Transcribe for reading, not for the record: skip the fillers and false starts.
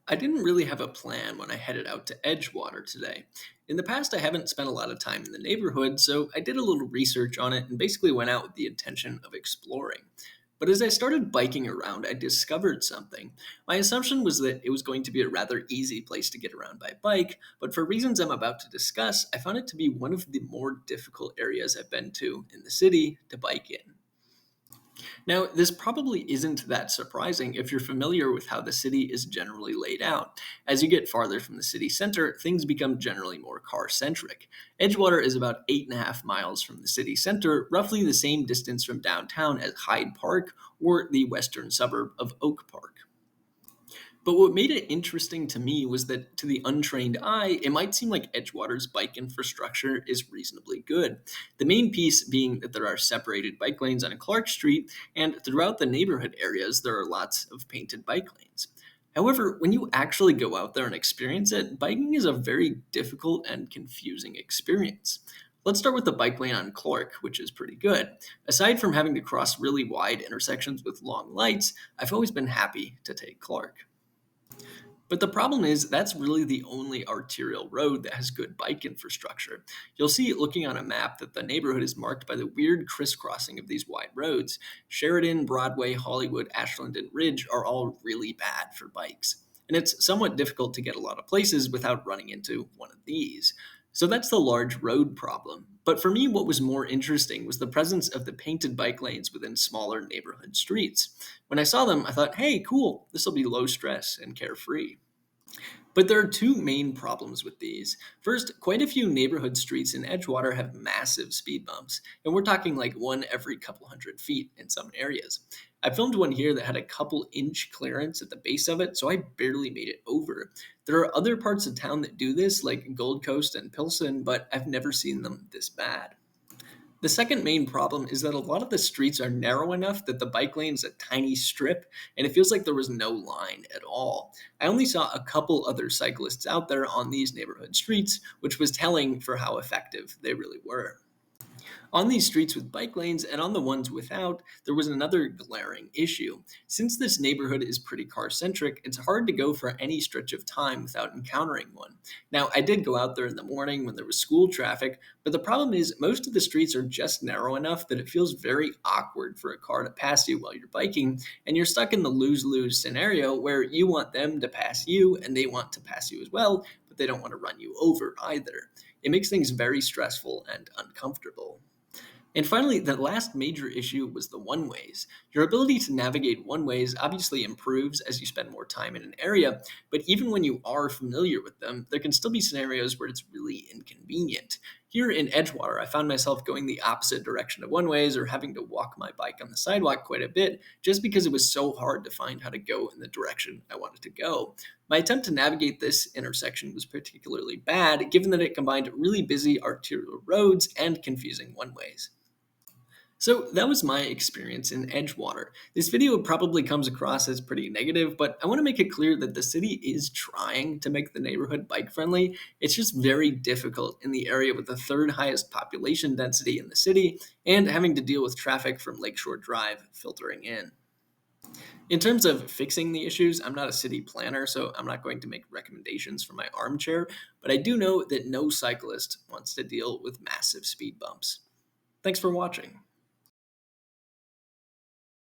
I didn't really have a plan when I headed out to Edgewater today. In the past, I haven't spent a lot of time in the neighborhood, so I did a little research on it and basically went out with the intention of exploring. But as I started biking around, I discovered something. My assumption was that it was going to be a rather easy place to get around by bike, but for reasons I'm about to discuss, I found it to be one of the more difficult areas I've been to in the city to bike in. Now, this probably isn't that surprising if you're familiar with how the city is generally laid out. As you get farther from the city center, things become generally more car centric. Edgewater is about 8.5 miles from the city center, roughly the same distance from downtown as Hyde Park or the western suburb of Oak Park. But what made it interesting to me was that to the untrained eye, it might seem like Edgewater's bike infrastructure is reasonably good. The main piece being that there are separated bike lanes on Clark Street, and throughout the neighborhood areas, there are lots of painted bike lanes. However, when you actually go out there and experience it, biking is a very difficult and confusing experience. Let's start with the bike lane on Clark, which is pretty good. Aside from having to cross really wide intersections with long lights, I've always been happy to take Clark. But the problem is, that's really the only arterial road that has good bike infrastructure. You'll see, looking on a map, that the neighborhood is marked by the weird crisscrossing of these wide roads. Sheridan, Broadway, Hollywood, Ashland, and Ridge are all really bad for bikes. And it's somewhat difficult to get a lot of places without running into one of these. So that's the large road problem. But for me, what was more interesting was the presence of the painted bike lanes within smaller neighborhood streets. When I saw them, I thought, hey, cool, this will be low stress and carefree. But there are two main problems with these. First, quite a few neighborhood streets in Edgewater have massive speed bumps, and we're talking like one every couple hundred feet in some areas. I filmed one here that had a couple inch clearance at the base of it, so I barely made it over. There are other parts of town that do this, like Gold Coast and Pilsen, but I've never seen them this bad. The second main problem is that a lot of the streets are narrow enough that the bike lane is a tiny strip, and it feels like there was no line at all. I only saw a couple other cyclists out there on these neighborhood streets, which was telling for how effective they really were. On these streets with bike lanes and on the ones without, there was another glaring issue. Since this neighborhood is pretty car centric, it's hard to go for any stretch of time without encountering one. Now, I did go out there in the morning when there was school traffic, but the problem is most of the streets are just narrow enough that it feels very awkward for a car to pass you while you're biking, and you're stuck in the lose lose scenario where you want them to pass you and they want to pass you as well, but they don't want to run you over either. It makes things very stressful and uncomfortable. And finally, the last major issue was the one ways. Your ability to navigate one ways obviously improves as you spend more time in an area, but even when you are familiar with them, there can still be scenarios where it's really inconvenient. Here in Edgewater, I found myself going the opposite direction of one ways or having to walk my bike on the sidewalk quite a bit just because it was so hard to find how to go in the direction I wanted to go. My attempt to navigate this intersection was particularly bad, given that it combined really busy arterial roads and confusing one ways. So that was my experience in Edgewater. This video probably comes across as pretty negative, but I want to make it clear that the city is trying to make the neighborhood bike friendly. It's just very difficult in the area with the third highest population density in the city and having to deal with traffic from Lakeshore Drive filtering in. In terms of fixing the issues, I'm not a city planner, so I'm not going to make recommendations from my armchair, but I do know that no cyclist wants to deal with massive speed bumps. Thanks for watching.